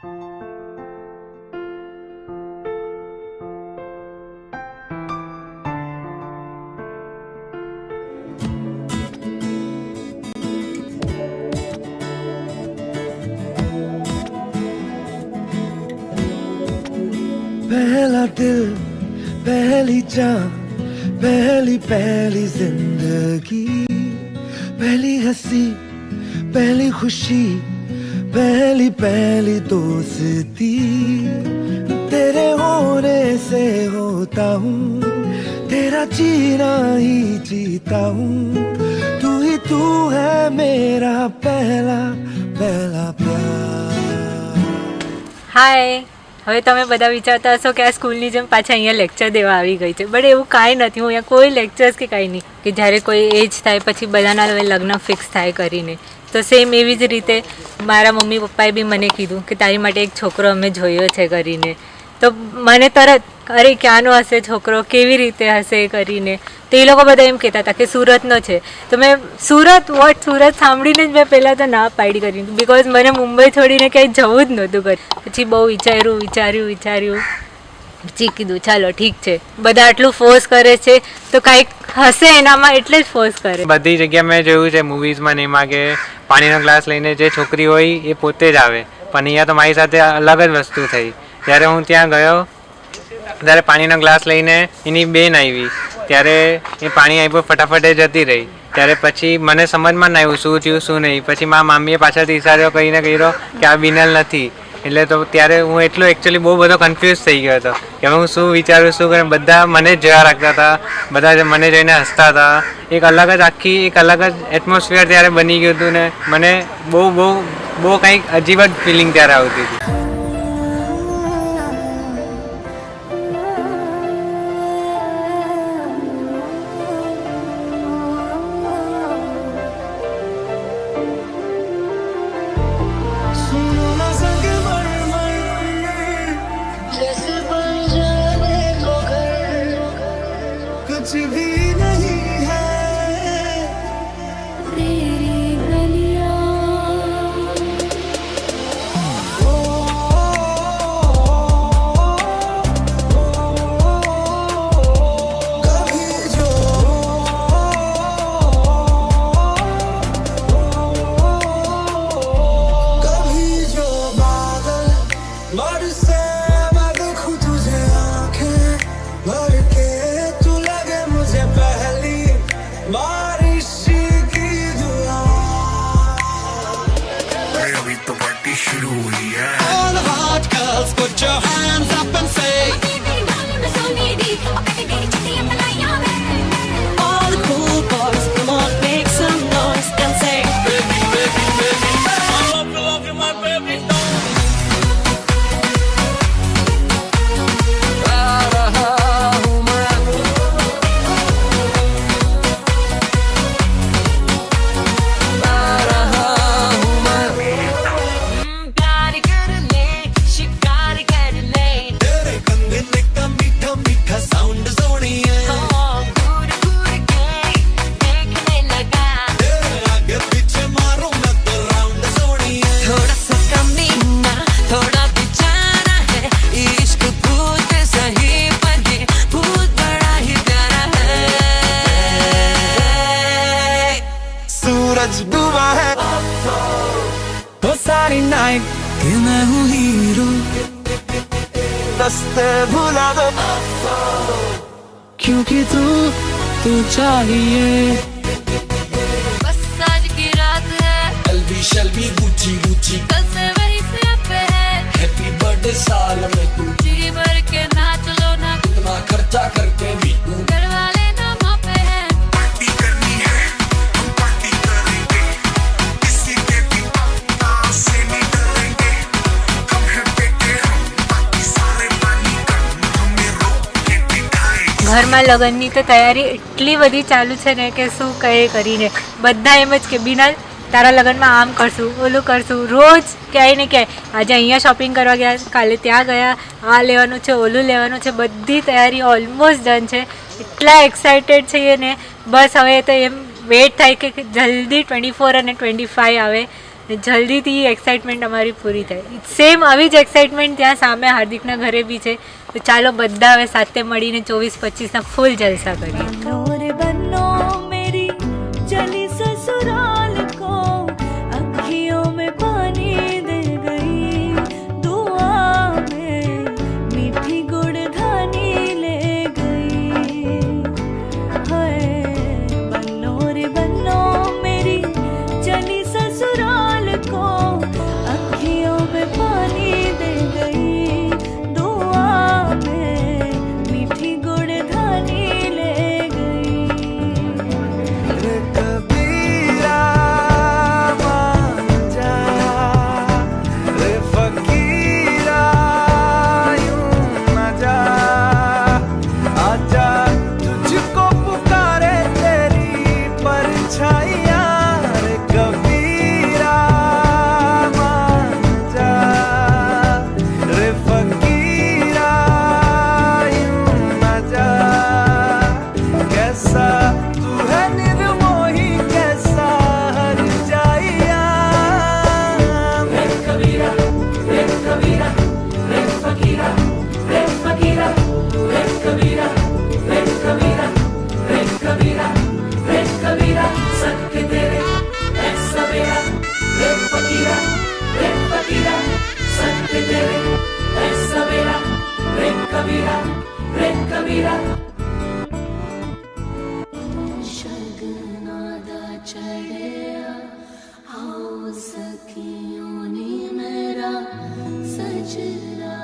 पहला दिल पहली जान पहली पहली जिंदगी पहली हंसी पहली खुशी पहली पहली दोस्ती तेरे होने से होता हूँ तेरा जीना ही जीता हूँ तू ही तू है मेरा पहला पहला प्यार. હાય. હવે તમે બધા વિચારતા હશો કે આ સ્કૂલની જેમ પાછા અહીંયા લેક્ચર દેવા આવી ગઈ છે, બટ એવું કાંઈ નથી. હું અહીંયા કોઈ લેક્ચર્સ કે કાંઈ નહીં, કે જ્યારે કોઈ એજ થાય પછી બધાના લગ્ન ફિક્સ થાય કરીને, તો સેમ એવી જ રીતે મારા મમ્મી પપ્પાએ બી મને કીધું કે તારી માટે એક છોકરો અમે જોયો છે કરીને. તો મને તરત અરે ક્યાંનો હશે છોકરો, કેવી રીતે હશે કરીને. તો એ લોકો બધા એમ કહેતા હતા કે સુરતનો છે. તો મેં સુરત સાંભળીને જ મેં પહેલાં તો ના પાડી કરી, બિકોઝ મને મુંબઈ છોડીને ક્યાંય જવું જ નહોતું કર્યું. પછી બહુ વિચાર્યું પછી કીધું ચાલો ઠીક છે, બધા આટલું ફોર્સ કરે છે તો કાંઈક હશે એનામાં, એટલે જ ફોર્સ કરે. બધી જગ્યાએ મેં જોયું છે મૂવીઝમાં ને એમાં કે પાણીનો ગ્લાસ લઈને જે છોકરી હોય એ પોતે જ આવે, પણ અહીંયા તો મારી સાથે અલગ જ વસ્તુ થઈ. જ્યારે હું ત્યાં ગયો ત્યારે પાણીનો ગ્લાસ લઈને એની બેન આવી, ત્યારે એ પાણી આપ્યું, ફટાફટ એ જતી રહી. ત્યારે પછી મને સમજમાં ના આવ્યું શું થયું શું નહીં. પછી મારા મામીએ પાછળથી ઇશારો કરીને કહ્યો કે આ બિનલ નથી. એટલે તો ત્યારે હું એટલો એકચ્યુઅલી બહુ બધો કન્ફ્યુઝ થઈ ગયો હતો કે હું શું વિચારું શું કરે. બધા મને જ જોયા રાખતા હતા, બધા મને જોઈને હસતા હતા. એક અલગ જ એટમોસ્ફિયર ત્યારે બની ગયું હતું ને મને બહુ કંઈક અજીબ જ ફિલિંગ ત્યારે આવતી હતી. कुछ भी नहीं है तेरी गलियां कभी जो बादल बरसे मैं देखूं तुझे आंखें भर के बारिश की दुआ अभी तो पार्टी शुरू हुई है. All the hot girls put your hands up and say all the cool boys come on make some noise and say baby baby baby I love you my baby डूबा है वो सारी नाइट कि मैं हूँ हीरो दस्ते भुला दो क्योंकि तू चाहिए बस आज की रात है शल्बी गुची कल से वही से पे है हैप्पी बर्थडे साल में तू जी भर के नाच लो ना इतना खर्चा करके भी तू घर वाले ना माँ पे है पार्टी करनी है हम पार्टी करेंगे किसी के भी से नहीं डरेंगे हम है बेटे हम बाकी सारे पानी कम हमें रोक के दिखाएंगे. ઘરમાં લગ્નની તો તૈયારી એટલી બધી ચાલુ છે ને કે શું કહે કરીને બધા એમ જ કે બિનલ તારા લગ્નમાં આમ કરશું ઓલું કરશું, રોજ ક્યાંય ને ક્યાંય. આજે અહીંયા શોપિંગ કરવા ગયા, કાલે ત્યાં ગયા, આ લેવાનું છે ઓલું લેવાનું છે, બધી તૈયારી ઓલમોસ્ટ ડન છે. એટલા એક્સાઇટેડ છીએ ને બસ હવે તો એમ વેટ થાય કે જલ્દી 24 અને 25 આવે ને જલ્દીથી એક્સાઇટમેન્ટ અમારી પૂરી થાય. સેમ આવી જ એક્સાઇટમેન્ટ ત્યાં સામે હાર્દિકના ઘરે બી છે. તો ચાલો બધા હવે સાથે મળીને 24-25ના ફૂલ જલસા કરીએ. नूर बनो मेरी चली ससुराल को अखियों में पानी दे गई दुआ में मीठी गुड़धानी ले गई हाय बनो रे बनो मेरी चली ससुराल को अखियों में पानी दे गई दुआ में मीठी गुड़धानी ले रे कबीरा मान जा रे फकीरा यूं न जा आजा तुझको पुकारे तेरी परछाइयां रे कबीरा मान जा रे फकीरा यूं न जा कैसा तू है निर्मोही कैसा हर जाइया रे कबीरा रे कबीरा रे फकीरा रे फकीरा रे कबीरा रे कबीरा रे कबीरा रे कबीरा सत्य तेरे ऐसा मेरा रे फकीरा सत्य तेरे ऐसा मेरा रे कबीरा शगनादा चढ़िया आओ सखियों ने मेरा सजरा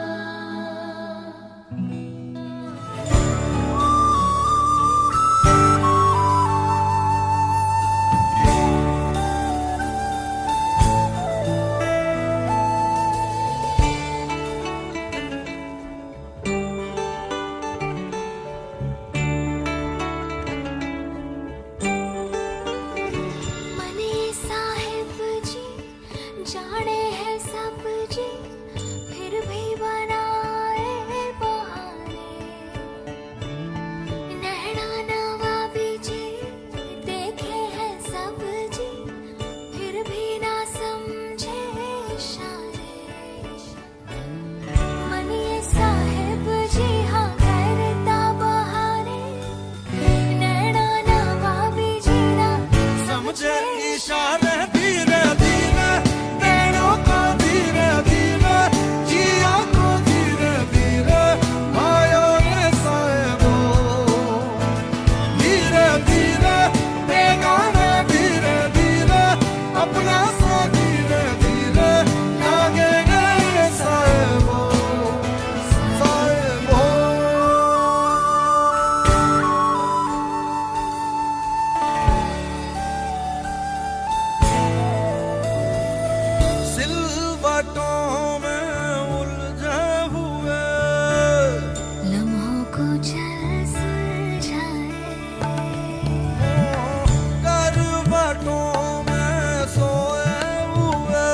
मने साहिब जी जाने हैं सब जी फिर भी बनाए बहाने नैना नवाबी जी देखे हैं सब जी फिर भी ना समझे इशारे मने साहिब जी हाँ करता बहाने नैना नवाबी जी ना मुझे इशारे धीरे धीरे नैनों को धीरे धीरे जिया को धीरे धीरे आयो रे साहिबो धीरे धीरे बेगाने धीरे धीरे अपना सा धीरे धीरे लागे रे साहिबो साहिबो सिलवटों में उलझे हुए लम्हों को जल सुलझाए करवटों में सोए हुए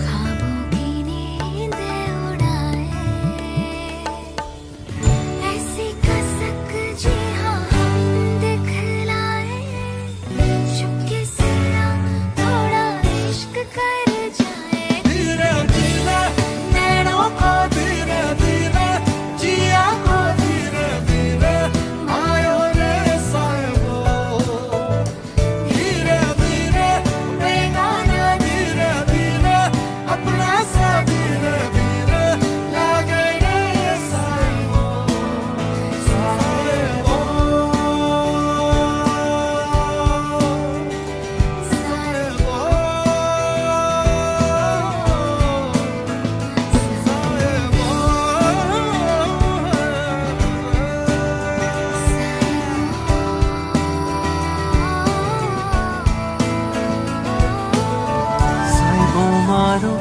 ख्वाबों की नींद उड़ाए ऐसी कसक जी हाँ हम दिखलाए चुपके से थोड़ा इश्क कर जाए धीरे धीरे नैनों को धीरे धीरे जिया को धीरे धीरे आयो रे साहिबो धीरे धीरे बेगाना धीरे धीरे अपना सा धीरे धीरे लागे रे साहिबो साहिबो સાહેબો મારો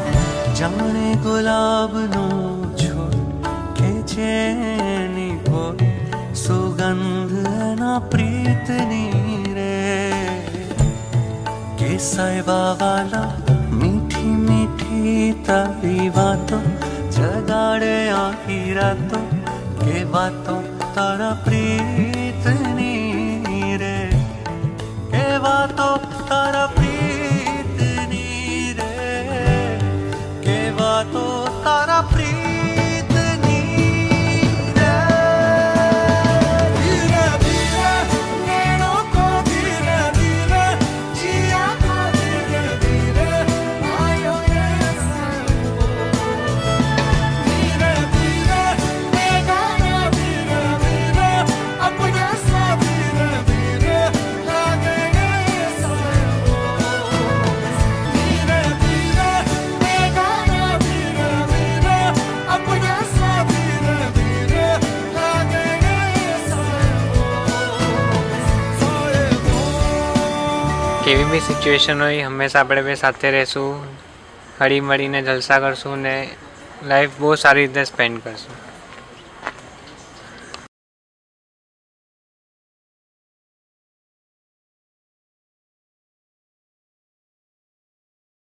જાણે ગુલાબનો છોડ કે જેની કોઈ સુગંધ એના પ્રીતની રે કે સાહેબા વાલા મીઠી મીઠી તારી વાતો જગાડે આખી રાતો કે વાતો તારા પ્રીતની રે કે વાતો તારા પ્રીતની કેવી બી સિચ્યુએશન હોય હંમેશા આપણે બે સાથે રહીશું, હળી મળીને જલસા કરશું ને લાઈફ બહુ સારી રીતે સ્પેન્ડ કરશું.